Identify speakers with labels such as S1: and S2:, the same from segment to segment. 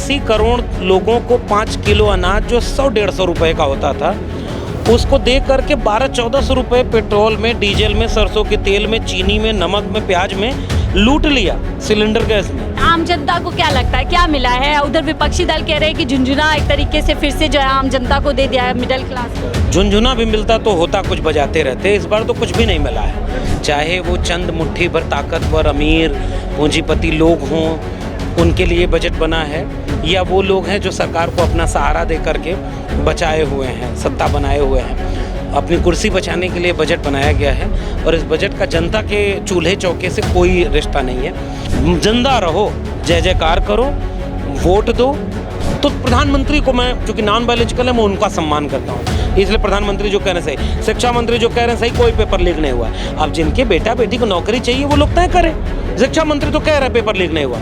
S1: 80 करोड़ लोगों को 5 किलो अनाज जो 100-150 रुपए का होता था, उसको दे करके 1200-1400 रुपए पेट्रोल में, डीजल में, सरसों के तेल में, चीनी में, नमक में, प्याज में लूट लिया, सिलेंडर गैस में।
S2: आम जनता को क्या लगता है क्या मिला है? उधर विपक्षी दल कह रहे हैं कि झुंझुना एक तरीके से फिर से जो है आम जनता को दे दिया है, मिडिल क्लास को।
S1: झुनझुना भी मिलता तो होता कुछ बजाते रहते, इस बार तो कुछ भी नहीं मिला है। चाहे वो चंद मुट्ठी भर ताकतवर अमीर पूंजीपति लोग हों, उनके लिए बजट बना है, या वो लोग हैं जो सरकार को अपना सहारा दे करके बचाए हुए हैं, सत्ता बनाए हुए हैं। अपनी कुर्सी बचाने के लिए बजट बनाया गया है और इस बजट का जनता के चूल्हे चौके से कोई रिश्ता नहीं है। जिंदा रहो, जय जयकार करो, वोट दो। तो प्रधानमंत्री को मैं, चूँकि नॉन बायोलॉजिकल है, मैं उनका सम्मान करता हूँ, इसलिए प्रधानमंत्री जो कह रहे हैं सही, शिक्षा मंत्री जो कह रहे हैं सही, कोई पेपर लीक नहीं हुआ। अब जिनके बेटा बेटी को नौकरी चाहिए वो लोग तय करें। शिक्षा मंत्री तो कह रहे हैं पेपर लीक नहीं हुआ।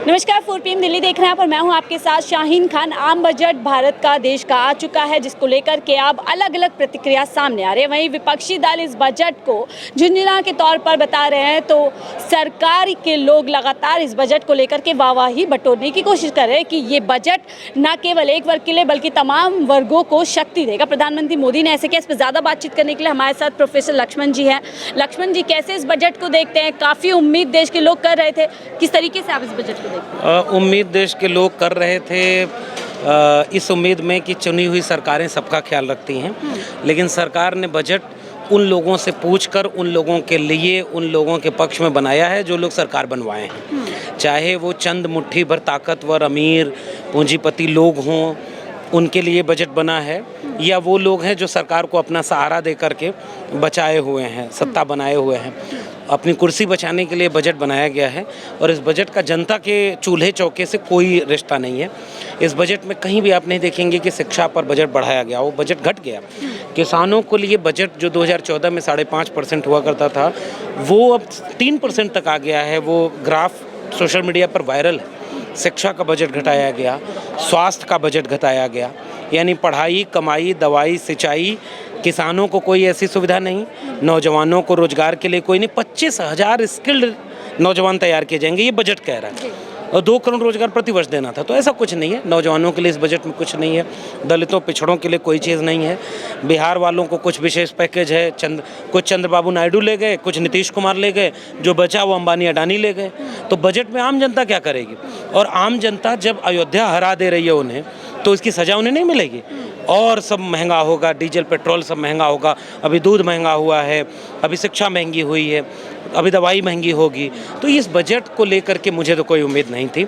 S2: नमस्कार, 4 PM दिल्ली देख रहे हैं पर मैं हूं आपके साथ शाहीन खान। आम बजट भारत का, देश का आ चुका है, जिसको लेकर के अब अलग अलग प्रतिक्रिया सामने आ रही है। वहीं विपक्षी दल इस बजट को झुंझुना के तौर पर बता रहे हैं, तो सरकार के लोग लगातार इस बजट को लेकर के वाहवाही बटोरने की कोशिश कर रहे हैं कि ये बजट न केवल एक वर्ग के लिए बल्कि तमाम वर्गों को शक्ति देगा। प्रधानमंत्री मोदी ने ऐसे किया। इस पर ज़्यादा बातचीत करने के लिए हमारे साथ प्रोफेसर लक्ष्मण जी हैं। लक्ष्मण जी, कैसे इस बजट को देखते हैं? काफ़ी उम्मीद देश के लोग कर रहे थे, किस तरीके से आप इस बजट को
S1: उम्मीद देश के लोग कर रहे थे इस उम्मीद में कि चुनी हुई सरकारें सबका ख्याल रखती हैं, लेकिन सरकार ने बजट उन लोगों से पूछकर, उन लोगों के लिए, उन लोगों के पक्ष में बनाया है जो लोग सरकार बनवाए हैं। चाहे वो चंद मुट्ठी भर ताकतवर अमीर पूंजीपति लोग हों, उनके लिए बजट बना है, या वो लोग हैं जो सरकार को अपना सहारा दे करके बचाए हुए हैं, सत्ता बनाए हुए हैं। अपनी कुर्सी बचाने के लिए बजट बनाया गया है और इस बजट का जनता के चूल्हे चौके से कोई रिश्ता नहीं है। इस बजट में कहीं भी आप नहीं देखेंगे कि शिक्षा पर बजट बढ़ाया गया, वो बजट घट गया। किसानों के लिए बजट जो 2014 में 5.5% हुआ करता था, वो अब 3% तक आ गया है। वो ग्राफ सोशल मीडिया पर वायरल है। शिक्षा का बजट घटाया गया, स्वास्थ्य का बजट घटाया गया, यानी पढ़ाई, कमाई, दवाई, सिंचाई, किसानों को कोई ऐसी सुविधा नहीं, नौजवानों को रोजगार के लिए कोई नहीं। 25,000 स्किल्ड नौजवान तैयार किए जाएंगे, ये बजट कह रहा है, और 2 करोड़ रोजगार प्रतिवर्ष देना था। तो ऐसा कुछ नहीं है। नौजवानों के लिए इस बजट में कुछ नहीं है, दलितों पिछड़ों के लिए कोई चीज़ नहीं है, बिहार वालों को कुछ विशेष पैकेज है। कुछ चंद्रबाबू नायडू ले गए, कुछ नीतीश कुमार ले गए, जो बचा वो अंबानी अडानी ले गए। तो बजट में आम जनता क्या करेगी? और आम जनता जब अयोध्या हरा दे रही है उन्हें, तो इसकी सज़ा उन्हें नहीं मिलेगी। और सब महंगा होगा, डीजल पेट्रोल सब महंगा होगा, अभी दूध महंगा हुआ है, अभी शिक्षा महंगी हुई है, अभी दवाई महंगी होगी। तो इस बजट को लेकर के मुझे तो कोई उम्मीद नहीं थी।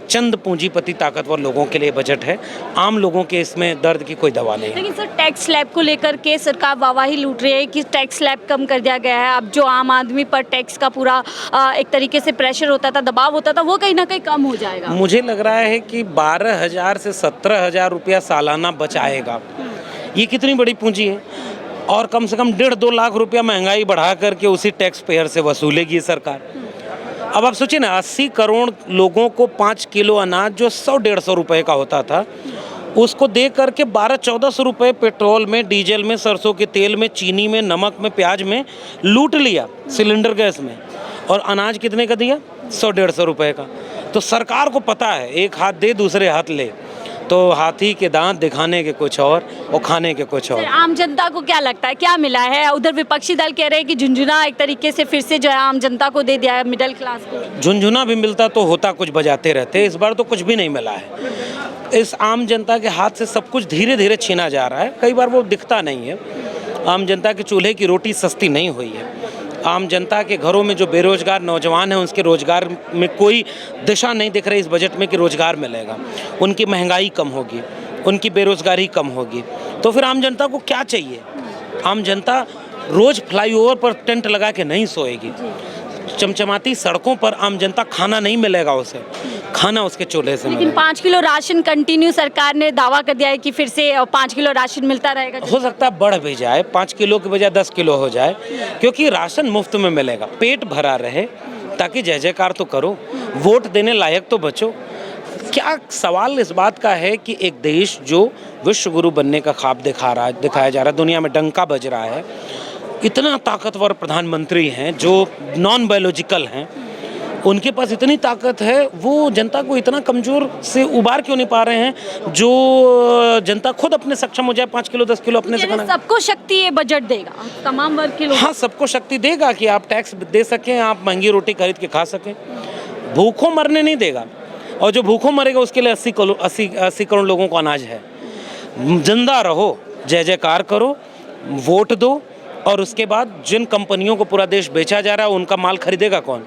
S1: चंद पूंजीपति ताकतवर लोगों के लिए बजट है, आम लोगों के इसमें दर्द की कोई दवा नहीं है।
S2: लेकिन सर, टैक्स स्लैब को लेकर के सरकार वाहवाही लूट रही है कि टैक्स स्लैब कम कर दिया गया है। अब जो आम आदमी पर टैक्स का पूरा एक तरीके से प्रेशर होता था, दबाव होता था, वो कहीं ना कहीं कम हो जाएगा।
S1: मुझे लग रहा है कि 12,000 से 17,000 रुपया सालाना बचाएगा। ये कितनी बड़ी पूंजी है, और कम से कम 1.5-2 लाख रुपया महंगाई बढ़ा करके उसी टैक्स पेयर से वसूलेगी सरकार। अब आप सोचिए ना, 80 करोड़ लोगों को 5 किलो अनाज जो 100-150 रुपए का होता था, उसको दे करके 1200-1400 रुपए पेट्रोल में, डीजल में, सरसों के तेल में, चीनी में, नमक में, प्याज में लूट लिया, सिलेंडर गैस में। और अनाज कितने का दिया? 100-150 रुपए का। तो सरकार को पता है, एक हाथ दे दूसरे हाथ ले, तो हाथी के दांत दिखाने के कुछ और खाने के कुछ और।
S2: आम जनता को क्या लगता है क्या मिला है? उधर विपक्षी दल कह रहे हैं कि झुंझुना एक तरीके से फिर से जो है आम जनता को दे दिया है, मिडिल क्लास को।
S1: झुनझुना भी मिलता तो होता कुछ बजाते रहते, इस बार तो कुछ भी नहीं मिला है। इस आम जनता के हाथ से सब कुछ धीरे धीरे छीना जा रहा है, कई बार वो दिखता नहीं है। आम जनता के चूल्हे की रोटी सस्ती नहीं हुई है। आम जनता के घरों में जो बेरोजगार नौजवान हैं, उसके रोजगार में कोई दिशा नहीं दिख रही इस बजट में कि रोजगार मिलेगा। उनकी महंगाई कम होगी, उनकी बेरोजगारी कम होगी। तो फिर आम जनता को क्या चाहिए? आम जनता रोज फ्लाईओवर पर टेंट लगा के नहीं सोएगी। चमचमाती सड़कों पर आम जनता खाना नहीं मिलेगा उसे, खाना उसके चूल्हे से
S2: लेकिन 5 किलो राशन कंटिन्यू सरकार ने दावा कर दिया है कि फिर से 5 किलो राशन मिलता रहेगा।
S1: हो सकता है बढ़ भी जाए, 5 किलो के बजाय 10 किलो हो जाए, क्योंकि राशन मुफ्त में मिलेगा, पेट भरा रहे, ताकि जय जयकार तो करो, वोट देने लायक तो बचो। क्या सवाल इस बात का है कि एक देश जो विश्व गुरु बनने का ख्वाब दिखाया जा रहा है, दुनिया में डंका बज रहा है, इतना ताकतवर प्रधानमंत्री हैं जो नॉन बायोलॉजिकल हैं, उनके पास इतनी ताकत है, वो जनता को इतना कमज़ोर से उबार क्यों नहीं पा रहे हैं जो जनता खुद अपने सक्षम हो जाए 5 किलो 10 किलो अपने से
S2: यानी
S1: खाना।
S2: सबको शक्ति ये बजट देगा, तमाम वर्ग के लोग।
S1: हाँ, सबको शक्ति देगा कि आप टैक्स दे सकें, आप महंगी रोटी खरीद के खा सकें। भूखों मरने नहीं देगा, और जो भूखों मरेगा उसके लिए 80 करोड़ लोगों को अनाज है। जिंदा रहो, जय जयकार करो, वोट दो, और उसके बाद जिन कंपनियों को पूरा देश बेचा जा रहा है उनका माल खरीदेगा कौन?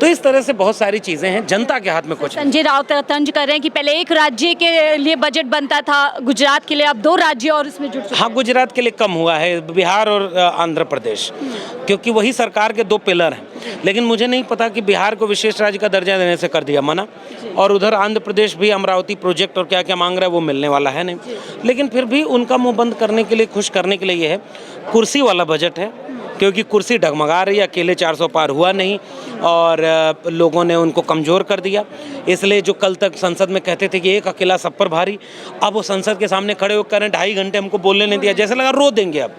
S1: तो इस तरह से बहुत सारी चीज़ें हैं, जनता के हाथ में कुछ नहीं।
S2: संजय राउत तंज कर रहे हैं कि पहले एक राज्य के लिए बजट बनता था, गुजरात के लिए, अब 2 राज्य और इसमें जुड़ चुके हैं।
S1: हाँ, गुजरात के लिए कम हुआ है, बिहार और आंध्र प्रदेश, क्योंकि वही सरकार के 2 पिलर हैं। लेकिन मुझे नहीं पता कि बिहार को विशेष राज्य का दर्जा देने से कर दिया मना, और उधर आंध्र प्रदेश भी अमरावती प्रोजेक्ट और क्या क्या मांग रहा है वो मिलने वाला है नहीं। लेकिन फिर भी उनका मुंह बंद करने के लिए, खुश करने के लिए ये है, कुर्सी वाला बजट है, क्योंकि कुर्सी डगमगा रही है, अकेले 400 पार हुआ नहीं और लोगों ने उनको कमज़ोर कर दिया। इसलिए जो कल तक संसद में कहते थे कि एक अकेला सब पर भारी, अब वो संसद के सामने खड़े होकर 2.5 घंटे हमको बोलने नहीं दिया, जैसे लगा रो देंगे। अब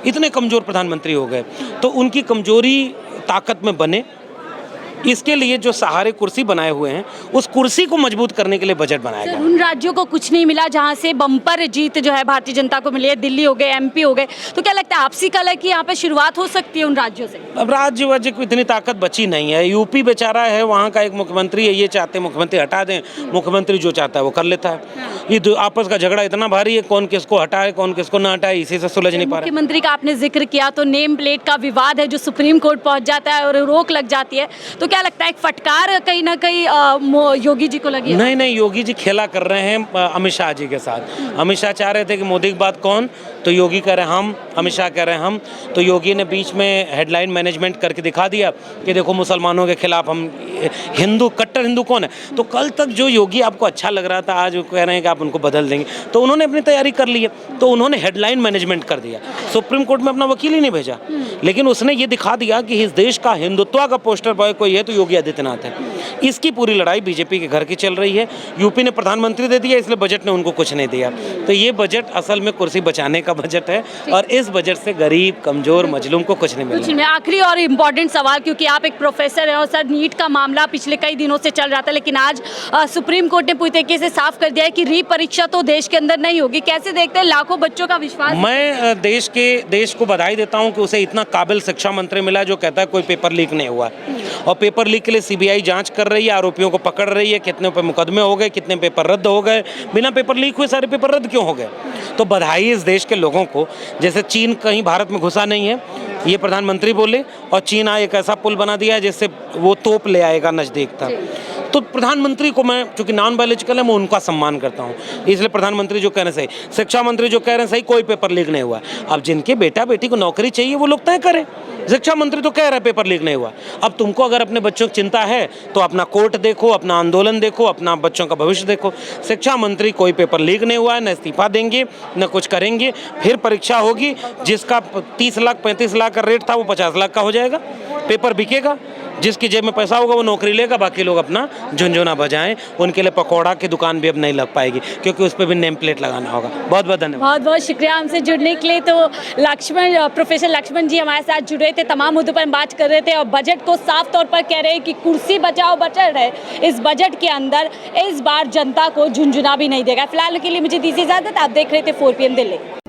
S1: इतने कमज़ोर प्रधानमंत्री हो गए, तो उनकी कमज़ोरी ताकत में बने, इसके लिए जो सहारे कुर्सी बनाए हुए हैं, उस कुर्सी को मजबूत करने के लिए बजट बनाया गया।
S2: उन राज्यों को कुछ नहीं मिला जहां से बम्पर जीत जो है भारतीय जनता को मिली है, दिल्ली हो गए, एमपी हो गए, तो क्या लगता है आपसी कलह की यहाँ पे शुरुआत हो सकती है उन राज्यों से?
S1: अब राज्य वाज्य को इतनी ताकत बची नहीं है। यूपी बेचारा है, वहाँ का एक मुख्यमंत्री है, ये चाहते हैं मुख्यमंत्री हटा दें, मुख्यमंत्री जो चाहता है वो कर लेता है। ये आपस का झगड़ा इतना भारी है, कौन किसको हटाए कौन किसको ना हटाए, इसी से सुलझ नहीं पा रहा।
S2: मुख्यमंत्री का आपने जिक्र किया, तो नेम प्लेट का विवाद है जो सुप्रीम कोर्ट पहुंच जाता है और रोक लग जाती है, तो क्या लगता है एक फटकार कहीं ना कहीं योगी जी को लगी है?
S1: नहीं, योगी जी खेला कर रहे हैं अमित शाह जी के साथ। अमित शाह चाह रहे थे कि मोदी की बात कौन, तो योगी कह रहे हैं हम, अमित शाह कह रहे हैं हम, तो योगी ने बीच में हेडलाइन मैनेजमेंट करके दिखा दिया कि देखो मुसलमानों के खिलाफ हम, हिंदू, कट्टर हिंदू कौन है। तो कल तक जो योगी आपको अच्छा लग रहा था, आज वो कह रहे हैं कि आप उनको बदल देंगे, तो उन्होंने अपनी तैयारी कर ली है, तो उन्होंने हेडलाइन मैनेजमेंट कर दिया। सुप्रीम कोर्ट में अपना वकील ही नहीं भेजा, लेकिन उसने ये दिखा दिया कि इस देश का हिंदुत्व का पोस्टर बॉय कोई है तो योगी आदित्यनाथ है। इसकी पूरी लड़ाई बीजेपी के घर की चल रही है। यूपी ने प्रधानमंत्री दे दिया, इसलिए बजट ने उनको कुछ नहीं दिया। तो ये बजट असल में कुर्सी बचाने का बजट है, और इस बजट से गरीब, कमजोर, मजलूम को कुछ नहीं मिला।
S2: आखिरी और इम्पोर्टेंट सवाल, क्योंकि आप एक प्रोफेसर हैं और सर, नीट का मामला पिछले कई दिनों से चल रहा था, लेकिन आज सुप्रीम कोर्ट ने पूरी तरीके से साफ कर दिया है कि री परीक्षा तो देश के अंदर नहीं होगी। कैसे देखते हैं लाखों बच्चों का विश्वास?
S1: मैं देश को बधाई देता हूं कि उसे इतना काबिल शिक्षा मंत्री मिला जो कहता है कोई पेपर लीक नहीं हुआ, और पेपर लीक के लिए सीबीआई जांच कर रही है, आरोपियों को पकड़ रही है, कितने पे मुकदमे हो गए, कितने पेपर रद्द हो गए, बिना पेपर लीक हुए सारे पेपर रद्द क्यों हो गए। तो बधाई इस देश के लोगों को। जैसे चीन कहीं भारत में घुसा नहीं है, ये प्रधानमंत्री बोले, और चीन एक ऐसा पुल बना दिया है जिससे वो तोप ले आएगा नजदीक तक। तो प्रधानमंत्री को मैं, चूंकि नॉन बायोलॉजिकल है, मैं उनका सम्मान करता हूँ, इसलिए प्रधानमंत्री जो कह रहे हैं सही, शिक्षा मंत्री जो कह रहे हैं सही, कोई पेपर लीक नहीं हुआ। अब जिनके बेटा बेटी को नौकरी चाहिए वो लोग तय करें। शिक्षा मंत्री तो कह रहे हैं पेपर लीक नहीं हुआ। अब तुमको अगर अपने बच्चों की चिंता है तो अपना कोर्ट देखो, अपना आंदोलन देखो, अपना बच्चों का भविष्य देखो। शिक्षा मंत्री कोई पेपर लीक नहीं हुआ है, न इस्तीफा देंगे न कुछ करेंगे। फिर परीक्षा होगी, जिसका 30 लाख 35 लाख का रेट था वो 50 लाख का हो जाएगा, पेपर बिकेगा, जिसकी जेब में पैसा होगा वो नौकरी लेगा, बाकी लोग अपना झुंझुना बजाएं। उनके लिए पकौड़ा की दुकान भी अब नहीं लग पाएगी, क्योंकि उस पर भी नेम प्लेट लगाना होगा। बहुत बहुत धन्यवाद।
S2: बहुत बहुत शुक्रिया हमसे जुड़ने के लिए। तो प्रोफेसर लक्ष्मण जी हमारे साथ जुड़े थे, तमाम मुद्दों पर हम बात कर रहे थे, और बजट को साफ तौर पर कह रहे हैं कि कुर्सी बचाओ बजट है, इस बजट के अंदर इस बार जनता को झुंझुना भी नहीं देगा। फिलहाल के लिए मुझे दीजिए इजाजत, आप देख रहे थे 4 PM दिल्ली।